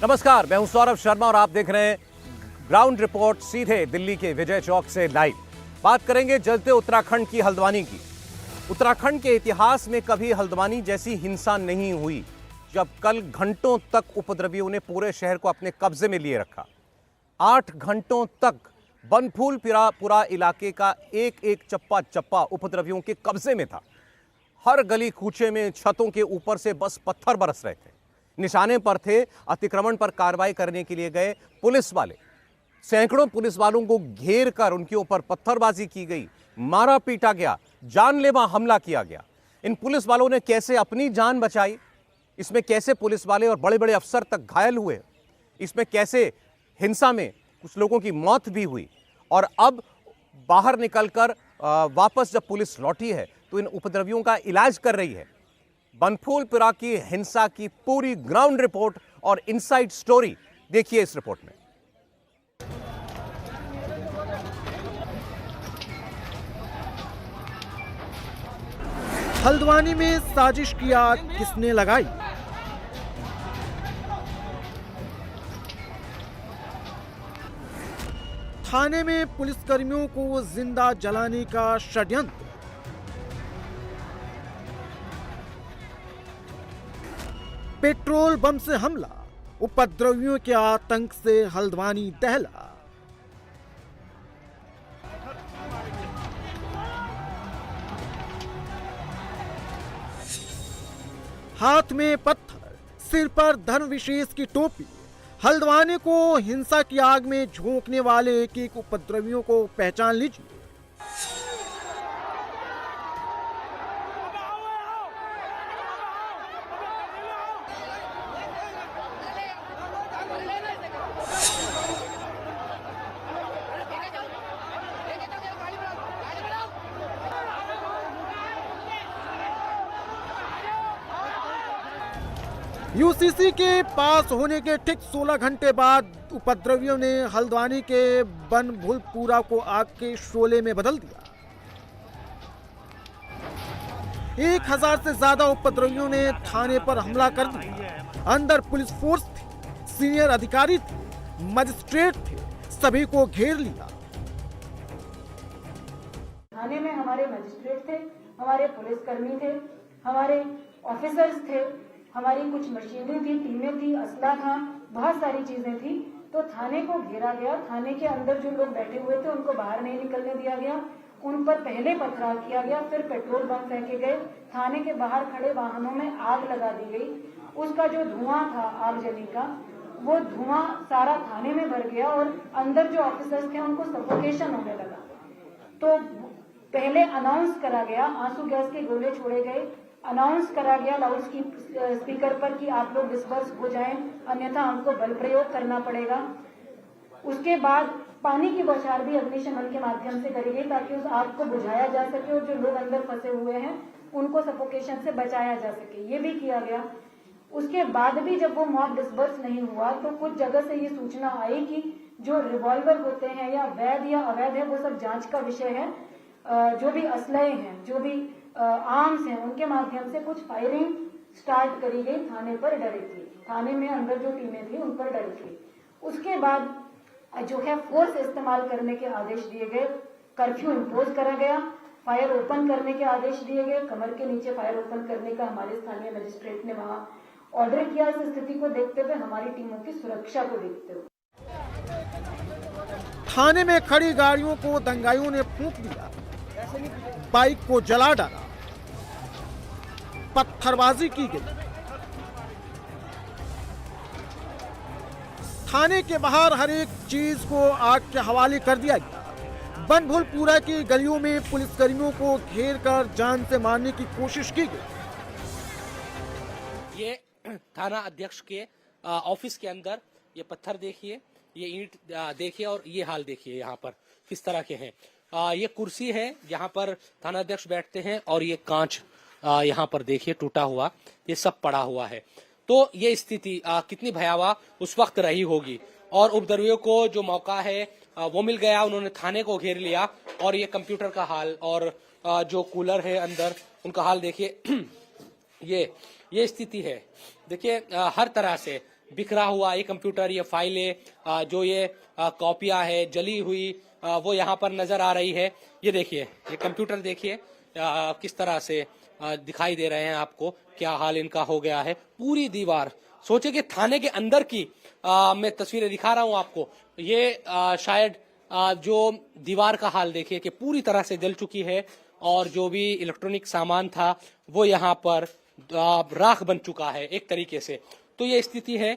नमस्कार, मैं हूं सौरभ शर्मा और आप देख रहे हैं ग्राउंड रिपोर्ट सीधे दिल्ली के विजय चौक से लाइव। बात करेंगे जलते उत्तराखंड की हल्द्वानी की। उत्तराखंड के इतिहास में कभी हल्द्वानी जैसी हिंसा नहीं हुई जब कल घंटों तक उपद्रवियों ने पूरे शहर को अपने कब्जे में लिए रखा। 8 घंटों तक बनफूलपुरा इलाके का एक एक चप्पा चप्पा उपद्रवियों के कब्जे में था। हर गली कूचे में छतों के ऊपर से बस पत्थर बरस रहे थे। निशाने पर थे अतिक्रमण पर कार्रवाई करने के लिए गए पुलिस वाले। सैकड़ों पुलिस वालों को घेर कर उनके ऊपर पत्थरबाजी की गई, मारा पीटा गया, जानलेवा हमला किया गया। इन पुलिस वालों ने कैसे अपनी जान बचाई, इसमें कैसे पुलिस वाले और बड़े बड़े अफसर तक घायल हुए, इसमें कैसे हिंसा में कुछ लोगों की मौत भी हुई, और अब बाहर निकलकर वापस जब पुलिस लौटी है तो इन उपद्रवियों का इलाज कर रही है। बनफूलपुरा की हिंसा की पूरी ग्राउंड रिपोर्ट और इनसाइड स्टोरी देखिए इस रिपोर्ट में। हल्द्वानी में साजिश की आग किसने लगाई? थाने में पुलिसकर्मियों को जिंदा जलाने का षड्यंत्र। पेट्रोल बम से हमला, उपद्रवियों के आतंक से हल्द्वानी दहला। हाथ में पत्थर, सिर पर धर्म विशेष की टोपी। हल्द्वानी को हिंसा की आग में झोंकने वाले एक एक उपद्रवियों को पहचान लीजिए। यूसीसी के पास होने के ठीक 16 घंटे बाद उपद्रवियों ने हल्द्वानी के बनफूलपुरा को आग के शोले में बदल दिया। 1000 से ज्यादा उपद्रवियों ने थाने पर हमला कर दिया। अंदर पुलिस फोर्स थी, सीनियर अधिकारी थे, मजिस्ट्रेट थे, सभी को घेर लिया। थाने में हमारे मजिस्ट्रेट थे, हमारे पुलिसकर्मी थे, हमारे ऑफिसर्स थे, हमारी कुछ मशीनें थी, टीमें थी, असला था, बहुत सारी चीजें थी। तो थाने को घेरा गया। थाने के अंदर जो लोग बैठे हुए थे उनको बाहर नहीं निकलने दिया गया। उन पर पहले पथराव किया गया, फिर पेट्रोल बम फेंके गए। थाने के बाहर खड़े वाहनों में आग लगा दी गई। उसका जो धुआं था आगजनी का, वो धुआं सारा थाने में भर गया और अंदर जो ऑफिसर्स थे उनको सफोकेशन होने लगा। तो पहले अनाउंस करा गया, आंसू गैस के गोले छोड़े गए, अनाउंस करा गया लाउड स्पीकर पर कि आप लोग डिस्पर्स हो जाएं, अन्यथा हमको बल प्रयोग करना पड़ेगा। उसके बाद पानी की बौछार भी अग्निशमन के माध्यम से करी गई ताकि उस आग को बुझाया जा सके और जो लोग अंदर फंसे हुए हैं उनको सफोकेशन से बचाया जा सके, ये भी किया गया। उसके बाद भी जब वो मॉब डिस्पर्स नहीं हुआ तो कुछ जगह से ये सूचना आई कि जो रिवॉल्वर होते हैं या वैध या अवैध है वो सब जांच का विषय है। जो भी असलहे हैं, जो भी आर्म्स हैं, उनके माध्यम से कुछ फायरिंग स्टार्ट करी गई थाने पर डायरेक्टली। थाने में अंदर जो टीमें थी उन पर डायरेक्टली। उसके बाद जो है फोर्स इस्तेमाल करने के आदेश दिए गए, कर्फ्यू इम्पोज करा गया, फायर ओपन करने के आदेश दिए गए। कमर के नीचे फायर ओपन करने का हमारे स्थानीय मजिस्ट्रेट ने वहां ऑर्डर किया। इस स्थिति को देखते हुए, हमारी टीमों की सुरक्षा को देखते हुए थाने में खड़ी गाड़ियों को दंगाइयों ने फूंक दिया, बाइक को जला डाला, पत्थरबाजी की गई। थाने के बाहर हर एक चीज को आग के हवाले कर दिया गया। बनफूलपुरा की गलियों में पुलिसकर्मियों को घेर कर जान से मारने की कोशिश की गई। ये थाना अध्यक्ष के ऑफिस के अंदर ये पत्थर देखिए, ये ईंट देखिए और ये हाल देखिए यहाँ पर किस तरह के हैं। ये कुर्सी है जहाँ पर थाना अध्यक्ष बैठते हैं और ये कांच यहाँ पर देखिए टूटा हुआ, ये सब पड़ा हुआ है। तो ये स्थिति कितनी भयावह उस वक्त रही होगी और उपद्रवियों को जो मौका है वो मिल गया, उन्होंने थाने को घेर लिया। और ये कंप्यूटर का हाल और जो कूलर है अंदर उनका हाल देखिए। ये स्थिति है। देखिए हर तरह से बिखरा हुआ ये कंप्यूटर, ये फाइलें, जो ये कॉपियां है जली हुई, वो यहाँ पर नजर आ रही है। ये देखिए, ये कंप्यूटर देखिए किस तरह से दिखाई दे रहे हैं आपको, क्या हाल इनका हो गया है। पूरी दीवार, सोचे कि थाने के अंदर की मैं तस्वीरें दिखा रहा हूं आपको। ये शायद जो दीवार का हाल देखिए कि पूरी तरह से जल चुकी है, और जो भी इलेक्ट्रॉनिक सामान था वो यहाँ पर राख बन चुका है एक तरीके से। तो ये स्थिति है।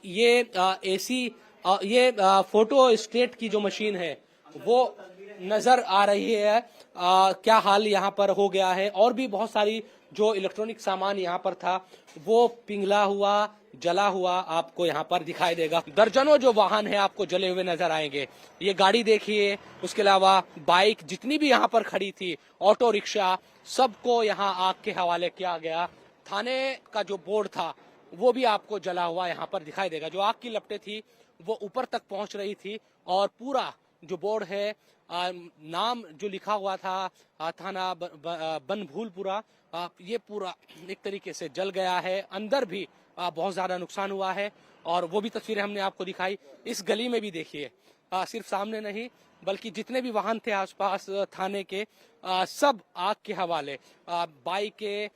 ये एसी, ये फोटो स्टेट की जो मशीन है वो नजर आ रही है। क्या हाल यहाँ पर हो गया है। और भी बहुत सारी जो इलेक्ट्रॉनिक सामान यहाँ पर था वो पिघला हुआ, जला हुआ आपको यहाँ पर दिखाई देगा। दर्जनों जो वाहन है आपको जले हुए नजर आएंगे। ये गाड़ी देखिए, उसके अलावा बाइक जितनी भी यहाँ पर खड़ी थी, ऑटो रिक्शा, सबको यहाँ आग के हवाले किया गया। थाने का जो बोर्ड था वो भी आपको जला हुआ यहाँ पर दिखाई देगा। जो आग की लपटें थी वो ऊपर तक पहुंच रही थी, और पूरा जो बोर्ड है, नाम जो लिखा हुआ था थाना बनभूलपुरा, ये पूरा एक तरीके से जल गया है। अंदर भी बहुत ज्यादा नुकसान हुआ है, और वो भी तस्वीरें हमने आपको दिखाई। इस गली में भी देखिए, सिर्फ सामने नहीं बल्कि जितने भी वाहन थे आसपास थाने के, सब आग के हवाले। बाइकें,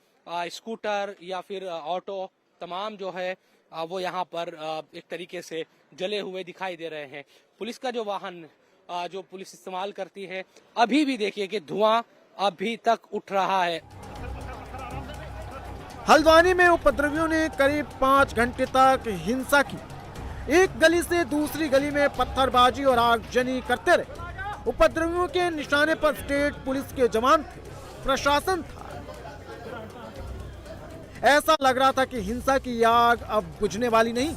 स्कूटर या फिर ऑटो, तमाम जो है वो यहाँ पर एक तरीके से जले हुए दिखाई दे रहे हैं। पुलिस का जो वाहन जो पुलिस इस्तेमाल करती है, अभी भी देखिए कि धुआं अभी तक उठ रहा है। हल्द्वानी में उपद्रवियों ने करीब 5 घंटे तक हिंसा की। एक गली से दूसरी गली में पत्थरबाजी और आगजनी करते रहे। उपद्रवियों के निशाने पर स्टेट पुलिस के जवान थे, प्रशासन था। ऐसा लग रहा था कि हिंसा की आग अब बुझने वाली नहीं।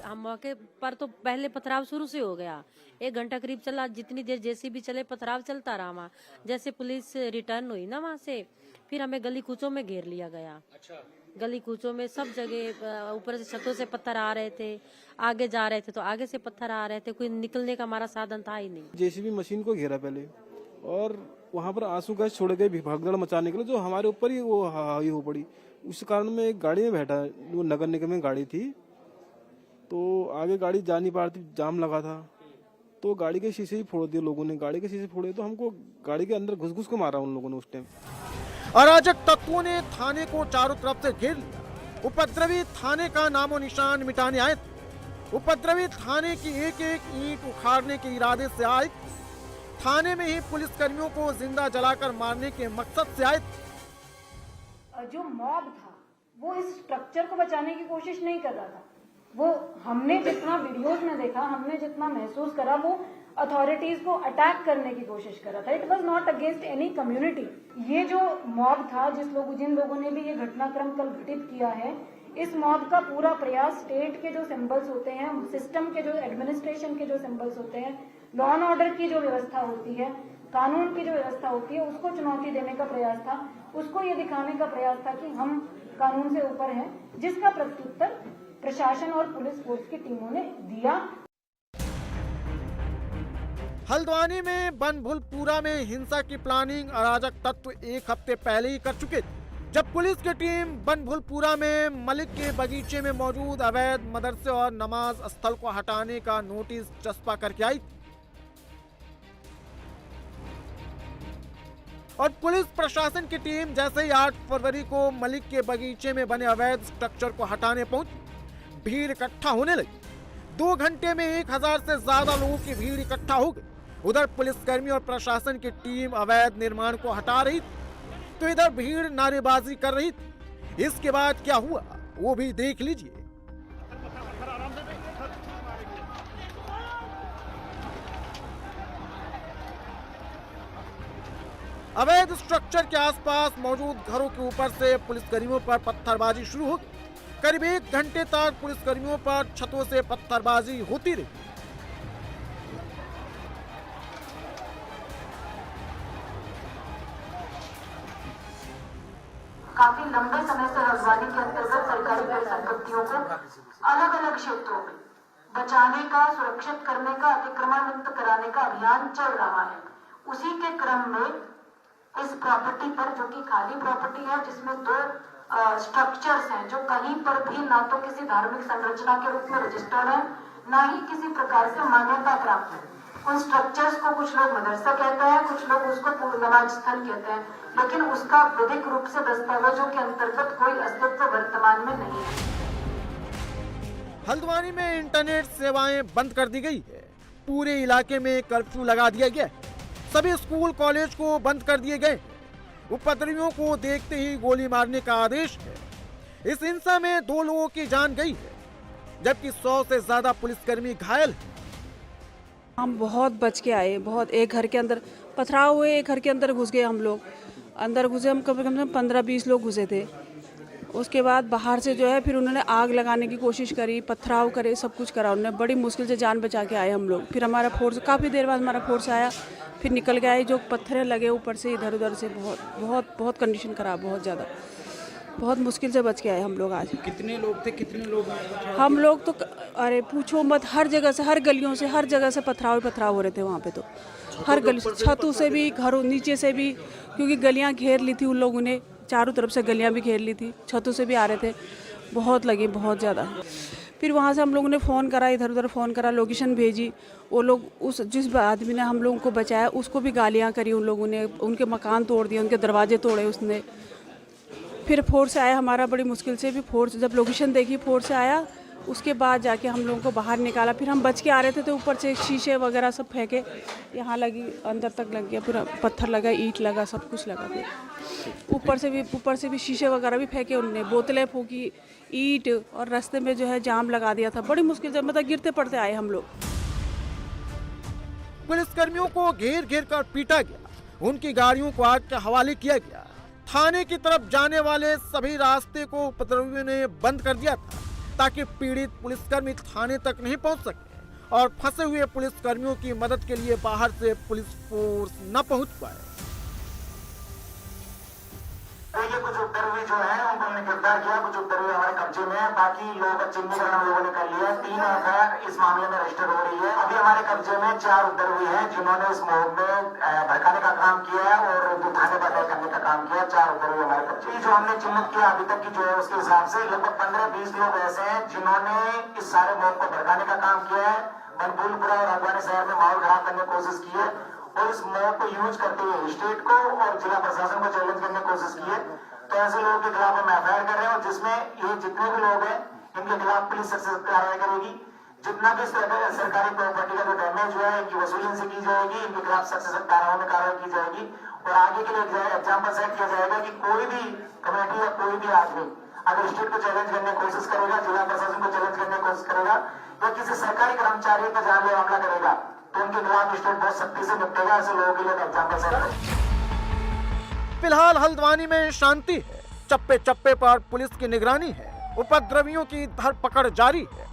हम मौके पर तो पहले पथराव शुरू से हो गया, 1 घंटा करीब चला। जितनी देर जैसे भी चले पथराव चलता रहा। वहाँ जैसे पुलिस रिटर्न हुई ना वहाँ से, फिर हमें गली कूचों में घेर लिया गया। अच्छा। गली कूचों में सब जगह ऊपर से छतों से पत्थर आ रहे थे, आगे जा रहे थे तो आगे से पत्थर आ रहे थे। कोई निकलने का हमारा साधन था ही नहीं। जेसीबी मशीन को घेरा पहले, और वहाँ पर आंसू गैस छोड़ गए भगदड़ मचाने के लिए, जो हमारे ऊपर ही वो हावी हो पड़ी। उस कारण में एक गाड़ी में बैठा, वो नगर निगम में गाड़ी थी, तो आगे गाड़ी जा नहीं पा रही थी, जाम लगा था, तो गाड़ी के शीशे ही फोड़ दिए लोगों ने। गाड़ी के शीशे फोड़े तो हमको गाड़ी के अंदर घुस घुस को मारा उन लोगों ने उस टाइम। अराजक तत्वों ने थाने को चारों तरफ से घेर लिया। उपद्रवी थाने का नामो निशान मिटाने आए थे। उपद्रवी थाने की एक एक ईंट उखाड़ने के इरादे से आए। थाने में ही पुलिस कर्मियों को जिंदा जलाकर मारने के मकसद से आए थे। जो मॉब था वो इस स्ट्रक्चर को बचाने की कोशिश नहीं कर रहा था। वो हमने जितना वीडियोस में देखा, हमने जितना महसूस करा, वो अथॉरिटीज को अटैक करने की कोशिश कर रहा था। It was not against any community. ये जो मॉब था, जिन लोगों ने भी ये घटनाक्रम कल घटित किया है, इस मॉब का पूरा प्रयास स्टेट के जो सिंबल्स होते हैं, सिस्टम के जो एडमिनिस्ट्रेशन के जो सिंबल्स होते हैं, लॉ एंड ऑर्डर की जो व्यवस्था होती है, कानून की जो व्यवस्था होती है, उसको चुनौती देने का प्रयास था। उसको ये दिखाने का प्रयास था कि हम कानून से ऊपर हैं, जिसका प्रत्युत्तर प्रशासन और पुलिस फोर्स की टीमों ने दिया। हल्द्वानी में बनभूलपुरा में हिंसा की प्लानिंग अराजक तत्व 1 हफ्ते पहले ही कर चुके थे, जब पुलिस की टीम बनभूलपुरा में मलिक के बगीचे में मौजूद अवैध मदरसे और नमाज स्थल को हटाने का नोटिस चस्पा करके आई। और पुलिस प्रशासन की टीम जैसे ही 8 फरवरी को मलिक के बगीचे में बने अवैध स्ट्रक्चर को हटाने पहुंची, भीड़ इकट्ठा होने लगी। 2 घंटे में 1000 से ज्यादा लोगों की भीड़ इकट्ठा हो गई। उधर पुलिसकर्मी और प्रशासन की टीम अवैध निर्माण को हटा रही थी, तो इधर भीड़ नारेबाजी कर रही थी। इसके बाद क्या हुआ वो भी देख लीजिए। अवैध स्ट्रक्चर के आसपास मौजूद घरों के ऊपर से पुलिसकर्मियों पर पत्थरबाजी शुरू हो गई। करीब 1 घंटे तक पुलिसकर्मियों पर छतों से पत्थरबाजी होती रही। काफी लंबे समय से हल्द्वानी के अंतर्गत सरकारी पेड़ संपत्तियों को अलग अलग क्षेत्रों में बचाने का, सुरक्षित करने का, अतिक्रमण मुक्त कराने का अभियान चल रहा है। उसी के क्रम में इस प्रॉपर्टी पर, जो कि खाली प्रॉपर्टी है, जिसमें 2 स्ट्रक्चर्स हैं जो कहीं पर भी ना तो किसी धार्मिक संरचना के रूप में रजिस्टर्ड है, ना ही किसी प्रकार से मान्यता प्राप्त है। उन स्ट्रक्चर्स को कुछ लोग मदरसा कहते हैं, कुछ लोग उसको नमाज स्थल कहते हैं, लेकिन उसका विधिक रूप से दस्तावेजों के अंतर्गत कोई अस्तित्व वर्तमान में नहीं है। हल्द्वानी में इंटरनेट सेवाएं बंद कर दी गई है। पूरे इलाके में कर्फ्यू लगा दिया गया है। सभी स्कूल कॉलेज को बंद कर दिए गए। उपद्रवियों को देखते ही गोली मारने का आदेश है। इस हिंसा में 2 लोगों की जान गई है, जबकि 100 से ज्यादा पुलिसकर्मी घायल हैं। हम बहुत बच के आए, बहुत। एक घर के अंदर पथराव हुए, एक घर के अंदर घुस गए हम लोग। अंदर घुसे हम कम से कम 15-20 लोग घुसे थे। उसके बाद बाहर से जो है फिर उन्होंने आग लगाने की कोशिश करी, पथराव करे, सब कुछ करा उन्होंने। बड़ी मुश्किल से जान बचा के आए हम लोग। फिर हमारा फोर्स काफ़ी देर बाद हमारा फोर्स आया, फिर निकल के आए। जो पत्थरें लगे ऊपर से इधर उधर से, बहुत बहुत बहुत कंडीशन खराब, बहुत ज़्यादा। बहुत मुश्किल से बच के आए हम लोग आज। कितने लोग थे, कितने लोग? हम लोग तो अरे पूछो मत, हर जगह से, हर गलियों से, हर जगह से पथराव हो रहे थे वहाँ पे। तो हर गली से, छतों से भी, घरों नीचे से भी, क्योंकि गलियाँ घेर ली थी उन लोगों ने। चारों तरफ से गलियाँ भी घेर ली थी, छतों से भी आ रहे थे। बहुत लगे, बहुत ज़्यादा। फिर वहाँ से हम लोगों ने फ़ोन करा, इधर उधर फ़ोन करा, लोकेशन भेजी। वो लोग उस जिस आदमी ने हम लोगों को बचाया उसको भी गालियाँ करी उन लोगों ने। उनके मकान तोड़ दिए, उनके दरवाजे तोड़े उसने। फिर फोर्स आया हमारा, बड़ी मुश्किल से भी फोर्स, जब लोकेशन देखी फोर्स आया, उसके बाद जाके हम लोगों को बाहर निकाला। फिर हम बच के आ रहे थे तो ऊपर से शीशे वगैरह सब फेंके, यहाँ लगी, अंदर तक लग गया, पूरा पत्थर लगा, ईंट लगा, सब कुछ लगा। फिर ऊपर से भी शीशे वगैरह भी फेंके उनने, बोतलें फूकी, ईंट, और रास्ते में जो है जाम लगा दिया था। बड़ी मुश्किल से, मतलब गिरते पड़ते आए हम लोग। पुलिसकर्मियों को घेर घेर कर पीटा गया, उनकी गाड़ियों को आग के हवाले किया गया। थाने की तरफ जाने वाले सभी रास्ते को उपद्रवियों ने बंद कर दिया था, ताकि पीड़ित पुलिसकर्मी थाने तक नहीं पहुंच सके और फंसे हुए पुलिसकर्मियों की मदद के लिए बाहर से पुलिस फोर्स न पहुंच पाए। ये कुछ उपद्रवी जो है उनको हमने गिरफ्तार किया, कुछ उपद्रवी हमारे कब्जे में है। बाकी लोगों का चिन्हीकरण हम लोगों ने कर लिया है। 3 एफआईआर इस मामले में रजिस्टर हो रही है। अभी हमारे कब्जे में 4 उपद्रवी हैं जिन्होंने इस मोहम में भड़काने का काम किया है और जो थाने पर करने का काम किया है। 4 उपद्रवी हमारे कब्जे। जो हमने चिन्हित किया अभी तक की जो है उसके हिसाब से लगभग 15-20 लोग ऐसे हैं जिन्होंने इस सारे मोहम को भड़काने का काम किया है। बनपुलपुरा और अफगानी शहर में माहौल खराब करने की कोशिश की है और इस मोहम को यूज करते हुए स्टेट को और जिला प्रशासन को चैलेंज करने की कोशिश की है। तो ऐसे लोगों के खिलाफ हम एफआईआर कर रहे हैं और जिसमें ये जितने भी लोग हैं इनके खिलाफ पुलिस सख्त कार्रवाई करेगी। जितना भी सरकारी प्रॉपर्टी का जो डैमेज हुआ है इनकी वसूली इनसे की जाएगी। इनके खिलाफ सख्त कार्रवाई की जाएगी और आगे के लिए एग्जाम्पल सेट किया जाएगा कि कोई भी कमेटी या कोई भी आदमी अगर स्टेट को चैलेंज करने की कोशिश करेगा, जिला प्रशासन को चैलेंज करने की कोशिश करेगा या किसी सरकारी कर्मचारी पर जानलेवा हमला करेगा तो उनके खिलाफ स्टेट बहुत सख्ती से निपटेगा। ऐसे लोगों के लिए एग्जाम्पल सेट करेगा। फिलहाल हल्द्वानी में शांति है। चप्पे चप्पे पर पुलिस की निगरानी है। उपद्रवियों की धरपकड़ जारी है।